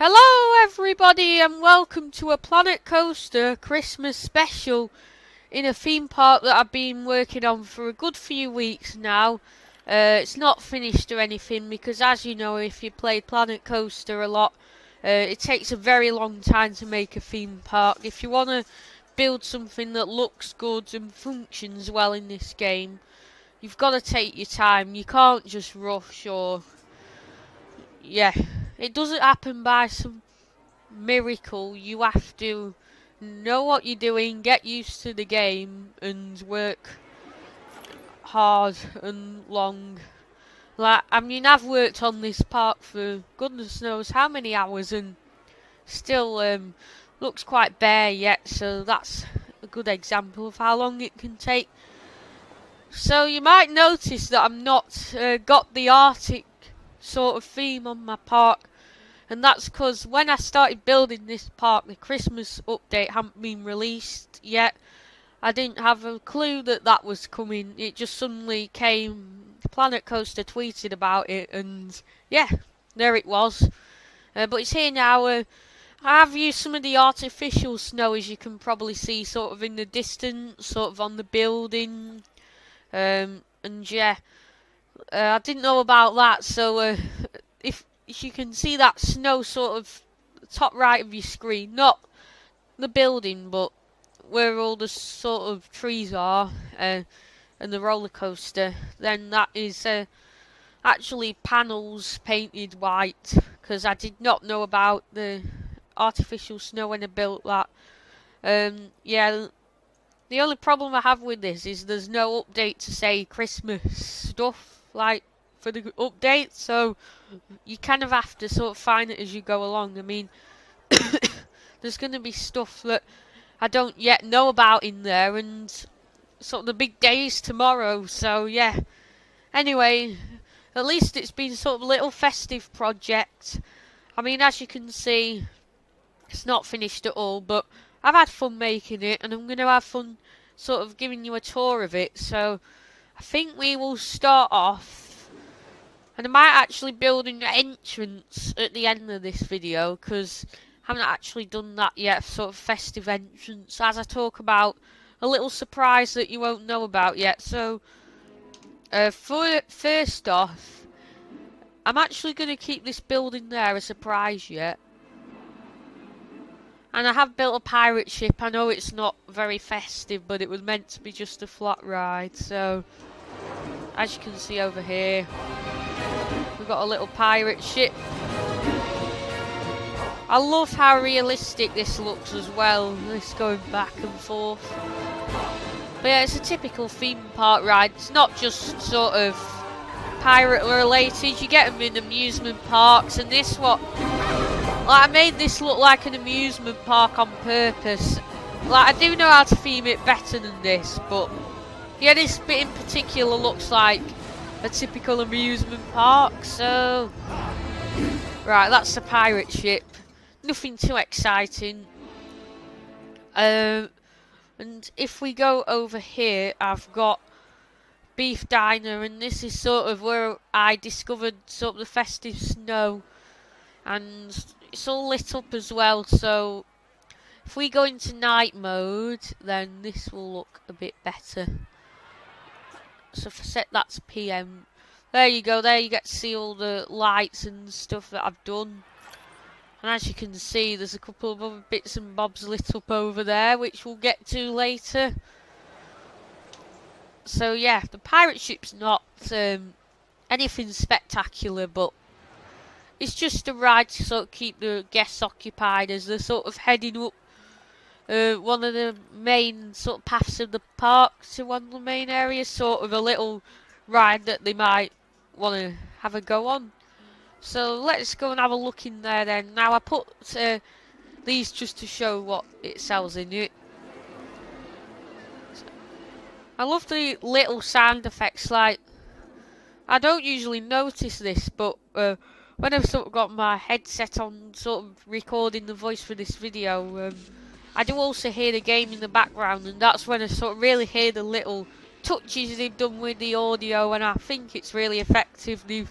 Hello everybody and welcome to a Planet Coaster Christmas special in a theme park that I've been working on for a good few weeks now. It's not finished or anything because, as you know, if you play Planet Coaster a lot, it takes a very long time to make a theme park. If you want to build something that looks good and functions well in this game, you've got to take your time. You can't just rush or... yeah, it doesn't happen by some miracle. You have to know what you're doing, get used to the game, and work hard and long. I've worked on this park for goodness knows how many hours, and still looks quite bare yet. So that's a good example of how long it can take. So you might notice that I'm not got the Arctic sort of theme on my park. And that's because when I started building this park, the Christmas update hadn't been released yet. I didn't have a clue that that was coming. It just suddenly came. Planet Coaster tweeted about it, and yeah, there it was. But it's here now. I have used some of the artificial snow, as you can probably see, sort of in the distance, sort of on the building. And yeah, I didn't know about that, so if you can see that snow sort of top right of your screen, not the building but where all the sort of trees are and the roller coaster, then that is actually panels painted white, because I did not know about the artificial snow when I built that. Yeah, the only problem I have with this is there's no update to say Christmas stuff like for the update, so you kind of have to sort of find it as you go along. I mean, there's going to be stuff that I don't yet know about in there, and sort of the big day is tomorrow, so yeah. Anyway, at least it's been sort of a little festive project. I mean, as you can see, it's not finished at all, but I've had fun making it, and I'm going to have fun sort of giving you a tour of it. So I think we will start off. And I might actually build an entrance at the end of this video, because I haven't actually done that yet, sort of festive entrance, as I talk about a little surprise that you won't know about yet. So, first off, I'm actually going to keep this building there a surprise yet. And I have built a pirate ship. I know it's not very festive, but it was meant to be just a flat ride. So, as you can see over here, we've got a little pirate ship. I love how realistic this looks as well, this going back and forth. But yeah, it's a typical theme park ride. It's not just sort of pirate related. You get them in amusement parks, and this I made this look like an amusement park on purpose. I do know how to theme it better than this, but yeah, this bit in particular looks like a typical amusement park. So right, that's the pirate ship. Nothing too exciting. And if we go over here, I've got Beef Diner, and this is sort of where I discovered sort of the festive snow, and it's all lit up as well. So if we go into night mode, then this will look a bit better. So if I set that to PM, there you go, there you get to see all the lights and stuff that I've done. And as you can see, there's a couple of other bits and bobs lit up over there, which we'll get to later. So yeah, the pirate ship's not anything spectacular, but it's just a ride to sort of keep the guests occupied as they're sort of heading up one of the main sort of paths of the park to one of the main areas, sort of a little ride that they might want to have a go on. So let's go and have a look in there then. Now I put these just to show what it sells in it. I love the little sound effects. Like, I don't usually notice this, but when I've sort of got my headset on, sort of recording the voice for this video, I do also hear the game in the background, and that's when I sort of really hear the little touches they've done with the audio, and I think it's really effective. They've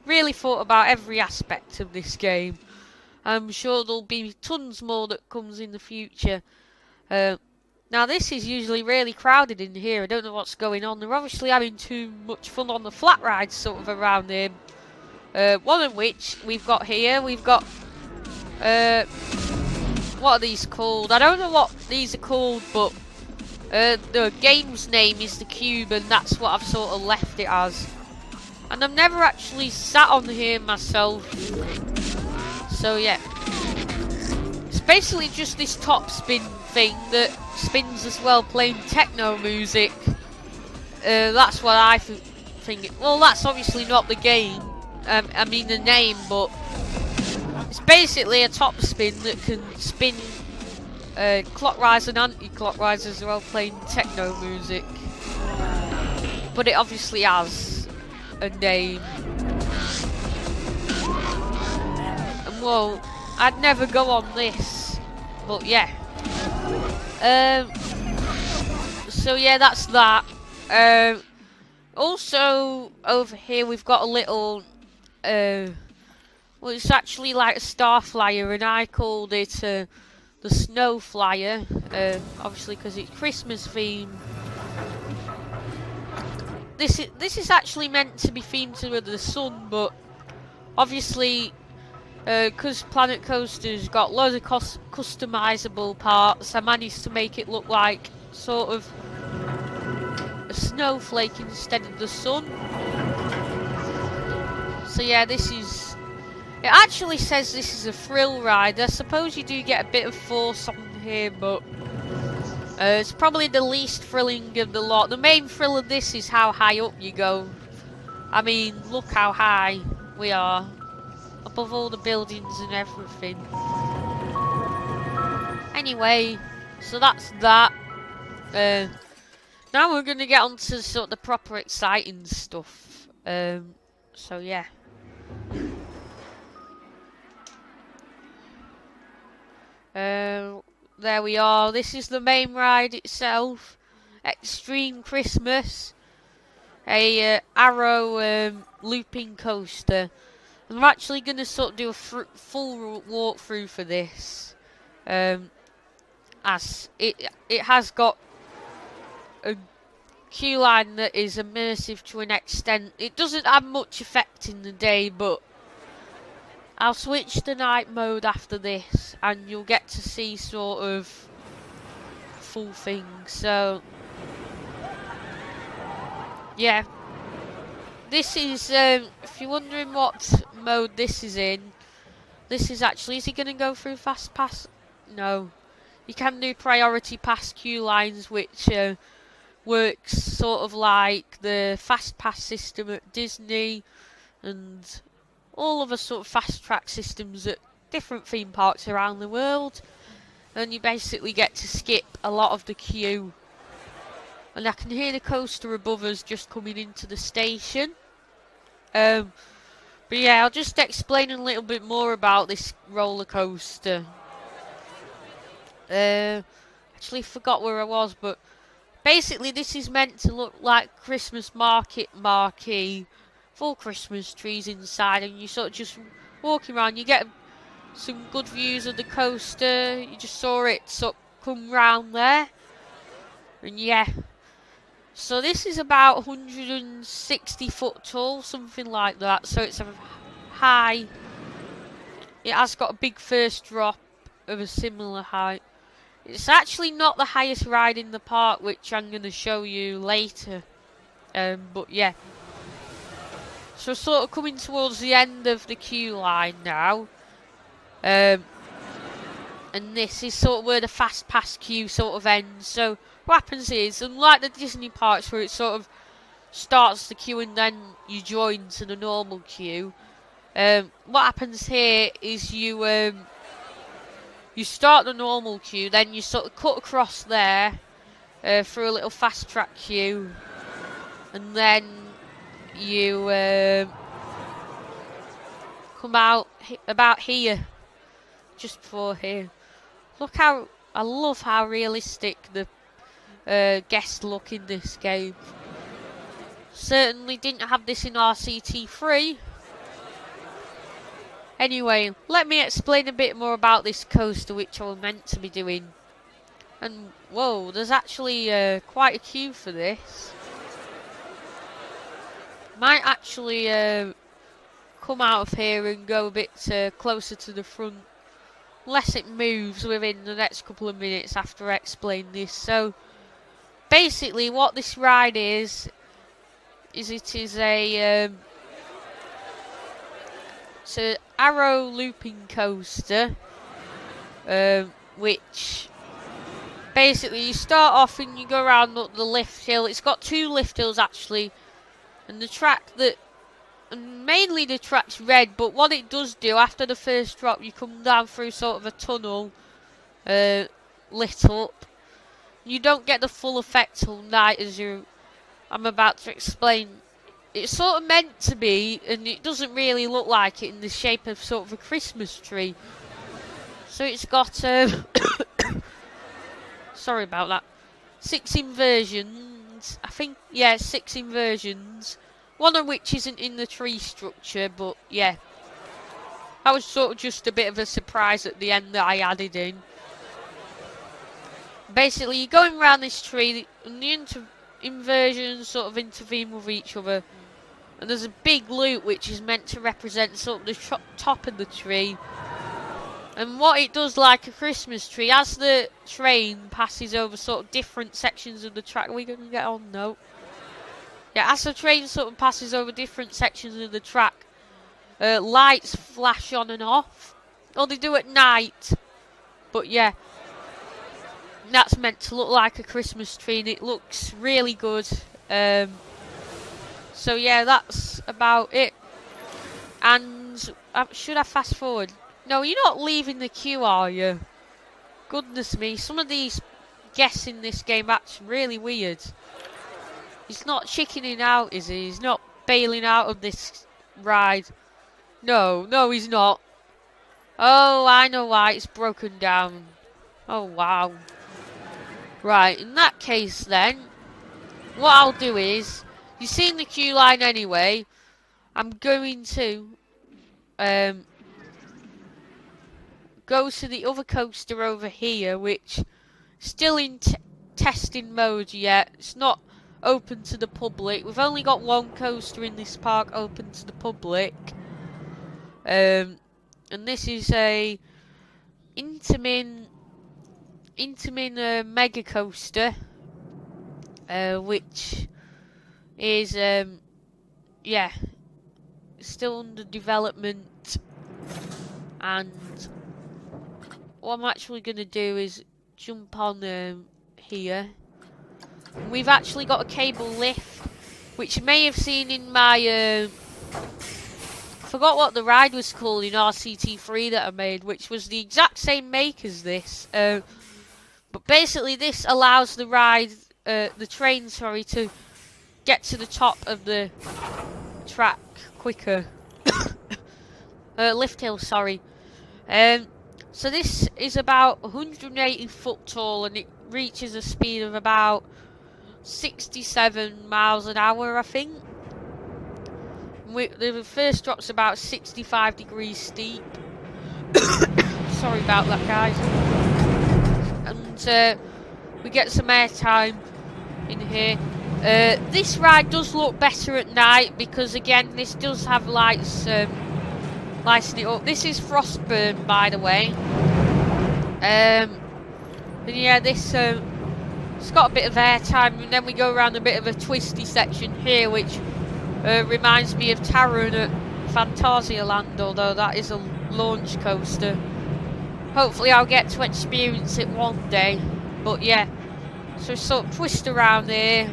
really thought about every aspect of this game. I'm sure there'll be tons more that comes in the future. Now this is usually really crowded in here. I don't know what's going on. They're obviously having too much fun on the flat rides sort of around here. One of which we've got here. We've got what are these called? I don't know what these are called, but the game's name is the Cube, and that's what I've sort of left it as. And I've never actually sat on here myself. So yeah. It's basically just this top spin thing that spins as well, playing techno music. That's what I think. Well, that's obviously not the game. I mean the name, but it's basically a top spin that can spin clockwise and anti-clockwise as well, playing techno music. But it obviously has a name. And well, I'd never go on this, but yeah. So yeah, that's that. Also over here we've got a little well, it's actually like a star flyer, and I called it the snow flyer, obviously because it's Christmas themed. This is actually meant to be themed to the sun, but obviously because Planet Coaster's got loads of customizable parts, I managed to make it look like sort of a snowflake instead of the sun. So yeah, this is... It actually says this is a thrill ride. I suppose you do get a bit of force on here, but it's probably the least thrilling of the lot. The main thrill of this is how high up you go. I mean, look how high we are. Above all the buildings and everything. Anyway, so that's that. Now we're going to get on to sort of the proper exciting stuff. So yeah. There we are. This is the main ride itself. Extreme Christmas. A arrow looping coaster. I'm actually going to sort of do a full walkthrough for this. As it has got a queue line that is immersive to an extent. It doesn't have much effect in the day, but I'll switch to night mode after this, and you'll get to see sort of full thing. So yeah, this is if you're wondering what mode this is in, this is actually, is he going to go through fast pass? No, you can do priority pass queue lines, which works sort of like the fast pass system at Disney and all other sort of fast track systems at different theme parks around the world, and you basically get to skip a lot of the queue. And I can hear the coaster above us just coming into the station. But yeah, I'll just explain a little bit more about this roller coaster. Actually forgot where I was, but basically this is meant to look like Christmas market marquee, full Christmas trees inside, and you sort of just walking around. You get some good views of the coaster. You just saw it sort of come round there, and yeah. So this is about 160 foot tall, something like that. So it's a high. It has got a big first drop of a similar height. It's actually not the highest ride in the park, which I'm going to show you later. But yeah. So sort of coming towards the end of the queue line now. And this is sort of where the fast pass queue sort of ends. So what happens is, unlike the Disney parks where it sort of starts the queue and then you join to the normal queue, what happens here is you start the normal queue, then you sort of cut across there through a little fast track queue, and then you come out about here, just before here. Look how, I love how realistic the guests look in this game. Certainly didn't have this in RCT3. Anyway, let me explain a bit more about this coaster which I was meant to be doing. And whoa, there's actually quite a queue for this. Might actually come out of here and go a bit closer to the front, unless it moves within the next couple of minutes after I explain this. So basically what this ride is it is a it's an arrow looping coaster, which basically you start off and you go around up the lift hill. It's got 2 lift hills actually, and the track that, and mainly the track's red, but what it does do after the first drop, you come down through sort of a tunnel lit up. You don't get the full effect till night, as I'm about to explain. It's sort of meant to be, and it doesn't really look like it, in the shape of sort of a Christmas tree. So it's got sorry about that, 6 inversions. I think, yeah, 6 inversions. One of which isn't in the tree structure, but yeah. That was sort of just a bit of a surprise at the end that I added in. Basically, you're going around this tree, and the inversions sort of intervene with each other. And there's a big loop which is meant to represent sort of the top of the tree. And what it does, like a Christmas tree, as the train passes over sort of different sections of the track. Are we going to get on? No. Yeah, as the train sort of passes over different sections of the track, lights flash on and off. Or they do at night. But yeah, that's meant to look like a Christmas tree, and it looks really good. So yeah, that's about it. And should I fast forward? No, you're not leaving the queue, are you? Goodness me, some of these guests in this game acts really weird. He's not chickening out, is he? He's not bailing out of this ride. No, he's not. Oh, I know why, it's broken down. Oh, wow. Right, in that case then, what I'll do is, you've seen the queue line anyway. I'm going to go to the other coaster over here, which still in testing mode yet. It's not open to the public. We've only got one coaster in this park open to the public. And this is a Intamin mega coaster, which is yeah, still under development. And what I'm actually going to do is jump on here. We've actually got a cable lift, which you may have seen in my forgot what the ride was called in RCT3 that I made, which was the exact same make as this. But basically this allows the train, to get to the top of the track quicker. Lift hill, sorry. So this is about 180 foot tall, and it reaches a speed of about 67 miles an hour, I think. The first drop's about 65 degrees steep. Sorry about that, guys. And we get some airtime in here. This ride does look better at night because, again, this does have lights lighting it up. This is Frostburn, by the way. And yeah, this it's got a bit of airtime, and then we go around a bit of a twisty section here, which reminds me of Taron at Phantasialand, although that is a launch coaster. Hopefully I'll get to experience it one day. But yeah, so sort of twist around here,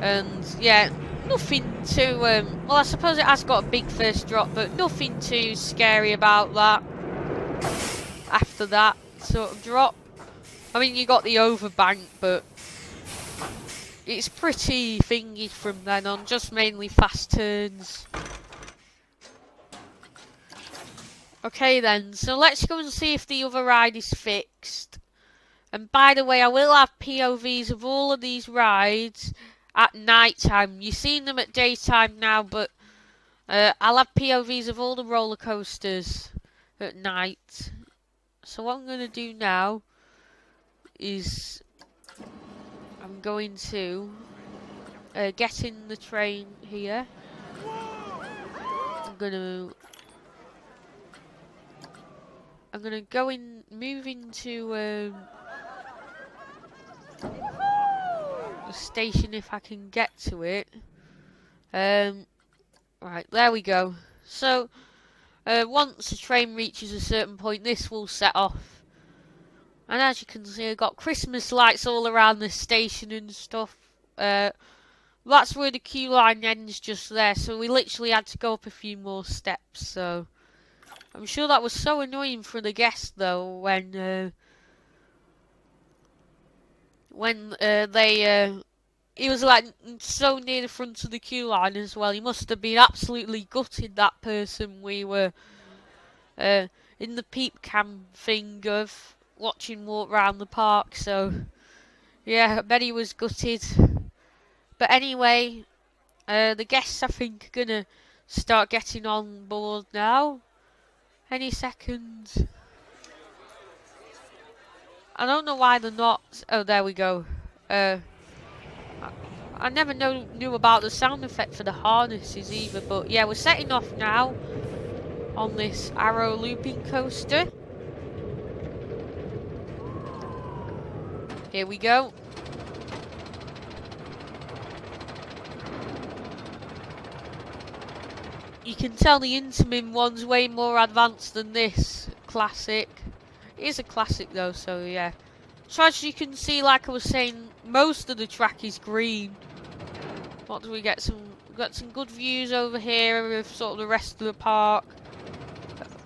and yeah, nothing too well, I suppose it has got a big first drop, but nothing too scary about that after that sort of drop. I mean, you got the overbank, but it's pretty thingy from then on, just mainly fast turns. Okay then, so let's go and see if the other ride is fixed. And by the way, I will have POVs of all of these rides at night time. You've seen them at daytime now, but I'll have POVs of all the roller coasters at night. So what I'm going to do now is I'm going to get in the train here. I'm gonna move into the station if I can get to it. Right, there we go. So once the train reaches a certain point, this will set off. And as you can see, I've got Christmas lights all around the station and stuff. That's where the queue line ends, just there. So we literally had to go up a few more steps. So I'm sure that was so annoying for the guests, though, when he was like so near the front of the queue line as well. He must have been absolutely gutted, that person. We were in the peep cam thing of watching walk round the park. So yeah, I bet he was gutted. But anyway, the guests I think are gonna start getting on board now. Any second. I don't know why they're not. Oh, there we go. I never knew about the sound effect for the harnesses either. But yeah, we're setting off now on this arrow looping coaster. Here we go. You can tell the Intamin one's way more advanced than this classic. It is a classic though, so yeah. So as you can see, like I was saying, most of the track is green. What do we get? We've got some good views over here of sort of the rest of the park.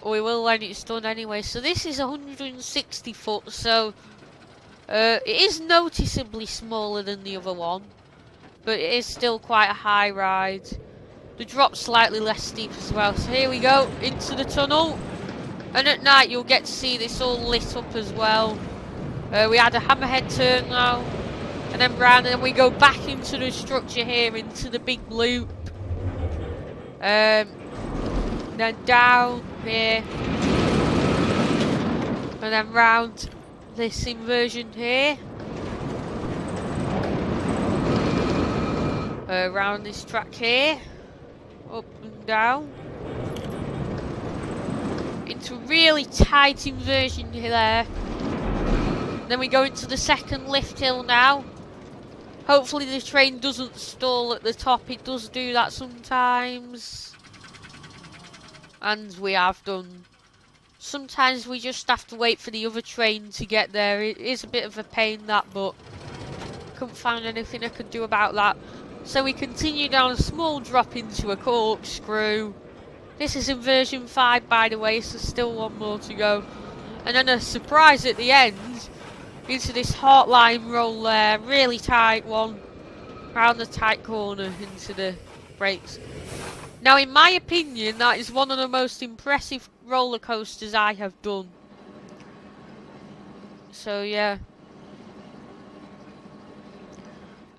We will when it's done anyway. So this is 160 foot, so it is noticeably smaller than the other one, but it is still quite a high ride. The drop's slightly less steep as well. So here we go, into the tunnel. And at night you'll get to see this all lit up as well. We had a hammerhead turn now. And then round, and then we go back into the structure here, into the big loop. Then down here. And then round this inversion here. Around this track here. Up and down. Into a really tight inversion here there. Then we go into the second lift hill now. Hopefully the train doesn't stall at the top. It does do that sometimes. And we have done. Sometimes we just have to wait for the other train to get there. It is a bit of a pain, that, but couldn't find anything I could do about that. So we continue down a small drop into a corkscrew. This is inversion 5, by the way, so still one more to go. And then a surprise at the end into this heartline roll there. Really tight one. Round the tight corner into the brakes. Now, in my opinion, that is one of the most impressive roller coasters I have done. So, yeah.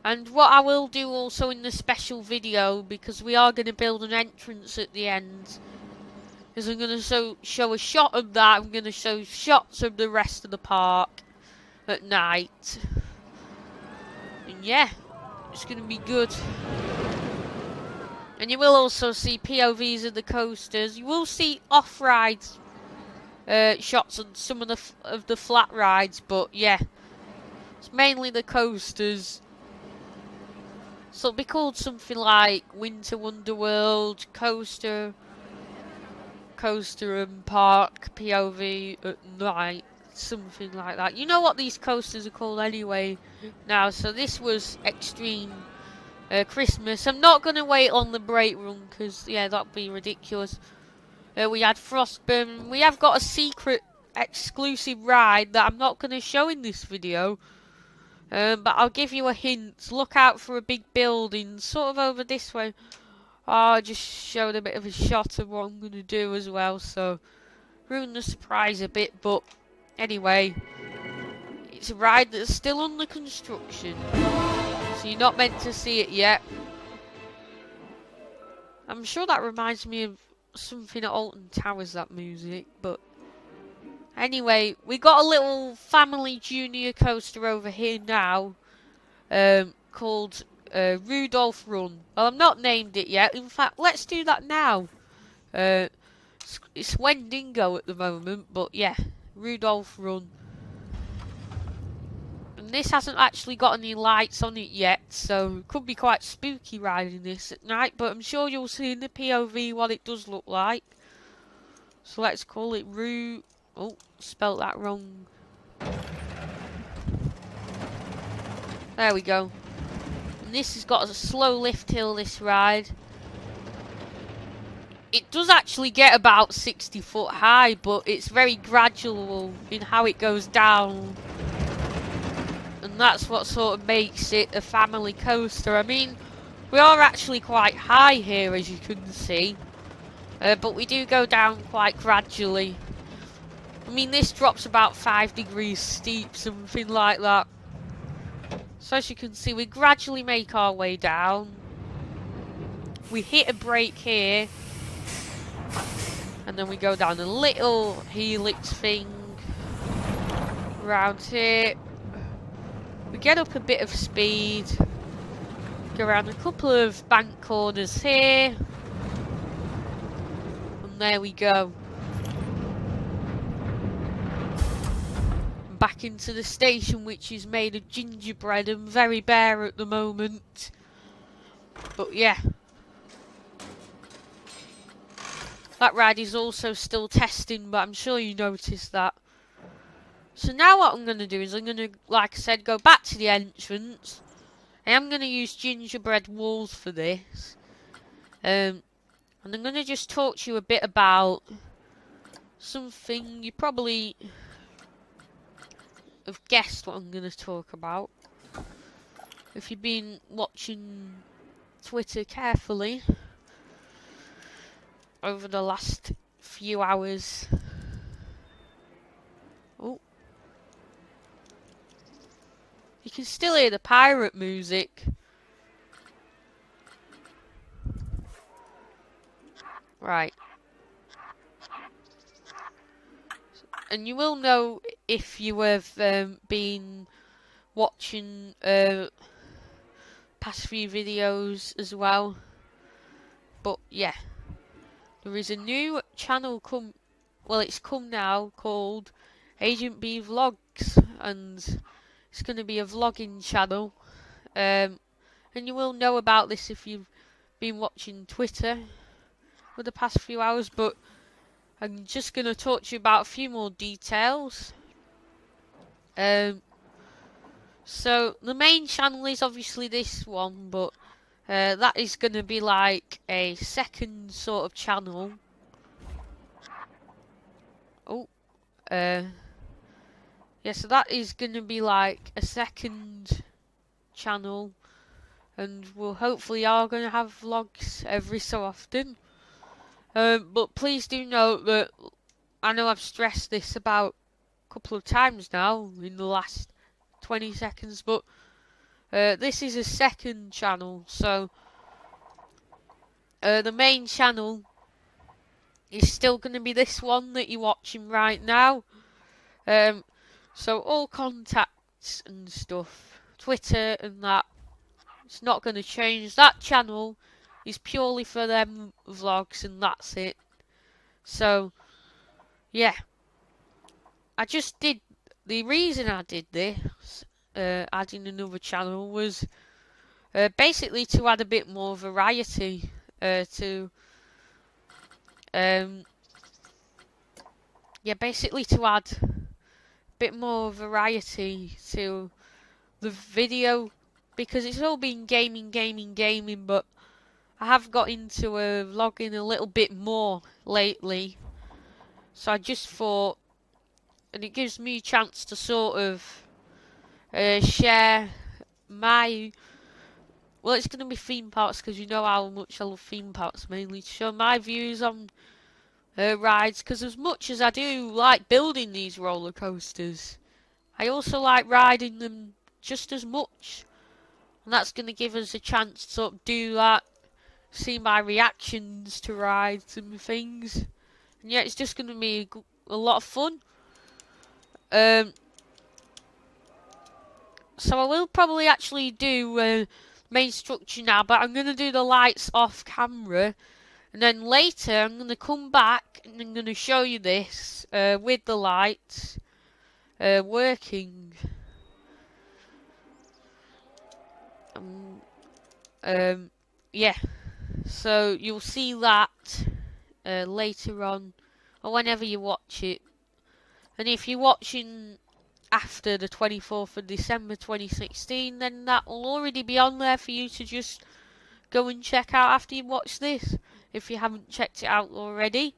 And what I will do also in the special video, because we are going to build an entrance at the end, is I'm going to show a shot of that. I'm going to show shots of the rest of the park at night. And yeah, it's going to be good. And you will also see POVs of the coasters. You will see off-ride shots on some of the flat rides, but yeah, it's mainly the coasters. So it'll be called something like Winter Wonderworld, Coaster and Park, POV at night, something like that. You know what these coasters are called anyway now. So this was Extreme Christmas. I'm not going to wait on the break run because, yeah, that'd be ridiculous. We had Frostburn. We have got a secret exclusive ride that I'm not going to show in this video. But I'll give you a hint. Look out for a big building, sort of over this way. Oh, I just showed a bit of a shot of what I'm going to do as well, so ruined the surprise a bit, but anyway, it's a ride that's still under construction, so you're not meant to see it yet. I'm sure that reminds me of something at Alton Towers, that music, but anyway, we got a little family junior coaster over here now, called Rudolph Run. Well, I've not named it yet. In fact, let's do that now. It's Wendigo at the moment, but yeah, Rudolph Run. And this hasn't actually got any lights on it yet, so it could be quite spooky riding this at night, but I'm sure you'll see in the POV what it does look like. So let's call it Oh, spelt that wrong. There we go. And this has got a slow lift hill, this ride. It does actually get about 60 foot high, but it's very gradual in how it goes down. And that's what sort of makes it a family coaster. I mean, we are actually quite high here, as you can see. But we do go down quite gradually. I mean, this drops about 5 degrees steep, something like that. So as you can see, we gradually make our way down. We hit a break here. And then we go down a little helix thing. Around here. We get up a bit of speed. Go around a couple of bank corners here. And there we go. Back into the station, which is made of gingerbread and very bare at the moment. But yeah. That ride is also still testing, but I'm sure you noticed that. So now what I'm going to do is I'm going to, like I said, go back to the entrance. I am going to use gingerbread walls for this. And I'm going to just talk to you a bit about something you probably have guessed what I'm going to talk about. If you've been watching Twitter carefully over the last few hours. Oh. You can still hear the pirate music. Right. And you will know if you have been watching past few videos as well. But yeah. There is a new channel it's come now, called Agent B Vlogs, and it's going to be a vlogging channel, and you will know about this if you've been watching Twitter for the past few hours, but I'm just going to talk to you about a few more details. So the main channel is obviously this one, but that is going to be like a second sort of channel. Oh, yeah, so that is going to be like a second channel, and we'll hopefully are going to have vlogs every so often. But please do note that I know I've stressed this about a couple of times now in the last 20 seconds, but this is a second channel, so the main channel is still going to be this one that you're watching right now. So all contacts and stuff, Twitter and that, it's not going to change. That channel is purely for them vlogs and that's it. So yeah, the reason I did this, adding another channel, was basically to add a bit more variety basically to add a bit more variety to the video, because it's all been gaming, but I have got into vlogging a little bit more lately, so I just thought, and it gives me a chance to sort of share my, well, it's going to be theme parks, because you know how much I love theme parks, mainly to show my views on rides, because as much as I do like building these roller coasters, I also like riding them just as much, and that's going to give us a chance to sort of do that, see my reactions to rides and things. And yeah, it's just going to be a lot of fun. So I will probably actually do main structure now, but I'm going to do the lights off camera. And then later I'm going to come back and I'm going to show you this with the lights working. Yeah, so you'll see that later on or whenever you watch it. And if you're watching after the 24th of December 2016, then that will already be on there for you to just go and check out after you watch this, if you haven't checked it out already.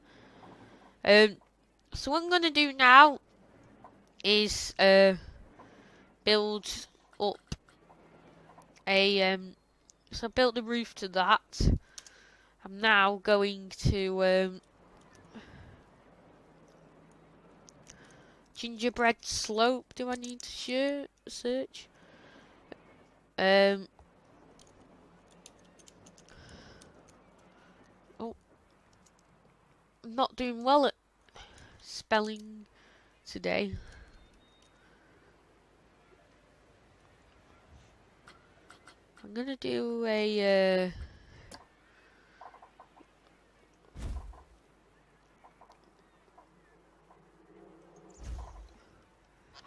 So what I'm going to do now is build up a so I built the roof to that. I'm now going to gingerbread slope. Do I need to search? Oh, I'm not doing well at spelling today. I'm gonna do a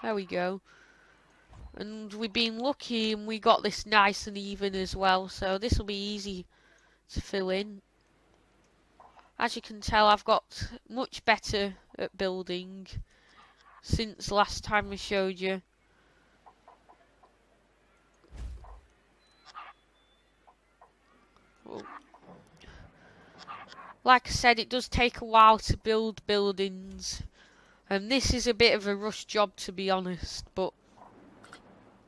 there we go. And we've been lucky and we got this nice and even as well, so this will be easy to fill in. As you can tell, I've got much better at building since last time I showed you. Like I said, it does take a while to build buildings, and this is a bit of a rush job, to be honest, but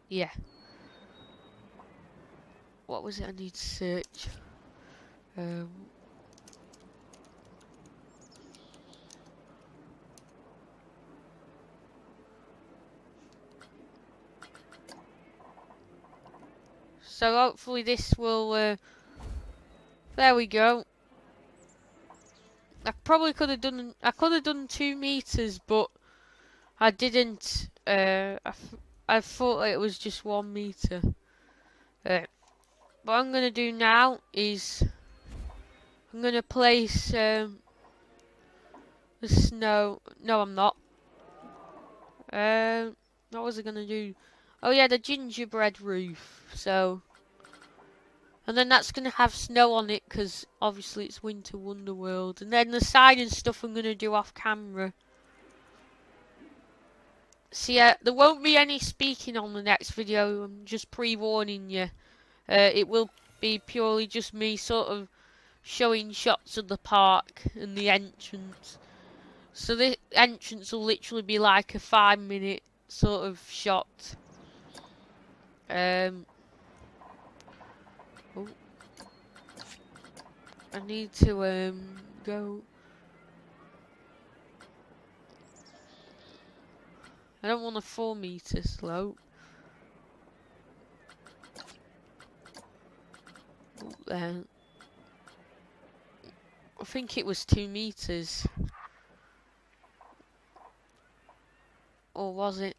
yeah. What was it I need to search? So hopefully this will there we go. I probably could have done 2 meters, but I didn't. I thought it was just 1 meter. What I'm gonna do now is I'm gonna place the snow. No, I'm not. What was I gonna do? Oh yeah, the gingerbread roof. So, and then that's gonna have snow on it because obviously it's Winter Wonderworld. And then the sign and stuff I'm gonna do off camera. So yeah, there won't be any speaking on the next video. I'm just pre-warning you. It will be purely just me sort of showing shots of the park and the entrance. So the entrance will literally be like a 5-minute sort of shot. Oh. I need to go. I don't want a 4-meter slope. Oh, there. I think it was 2 meters. Or was it?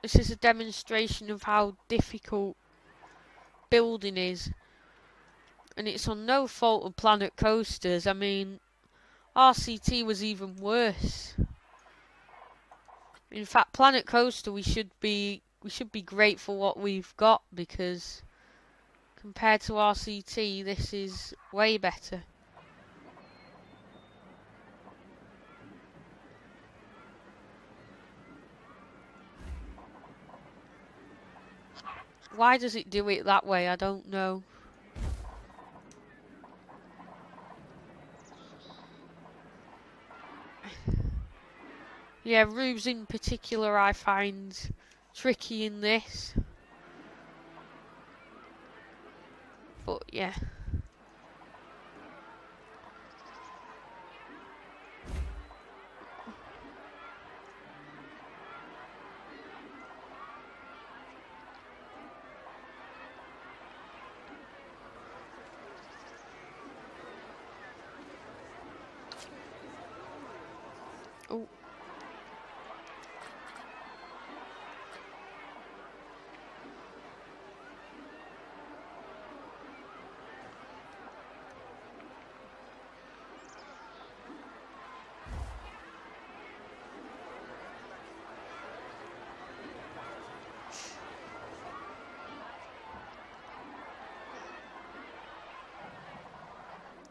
This is a demonstration of how difficult building is. And it's on no fault of Planet Coasters. I mean, RCT was even worse. In fact, Planet Coaster, we should be grateful what we've got, because compared to RCT, this is way better. Why does it do it that way? I don't know. Yeah, roofs in particular I find tricky in this. But yeah. Oh.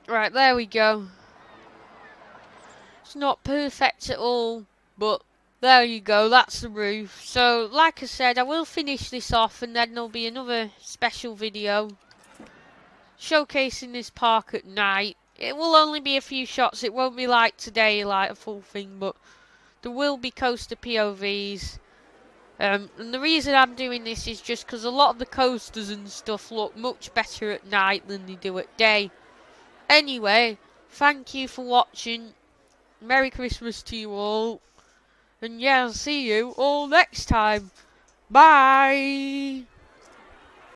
Right, there we go. It's not perfect at all, but there you go, that's the roof. So, like I said, I will finish this off and then there'll be another special video showcasing this park at night. It will only be a few shots, it won't be like today, like a full thing, but there will be coaster POVs. And the reason I'm doing this is just because a lot of the coasters and stuff look much better at night than they do at day. Anyway, thank you for watching. Merry Christmas to you all. And yeah, I'll see you all next time. Bye!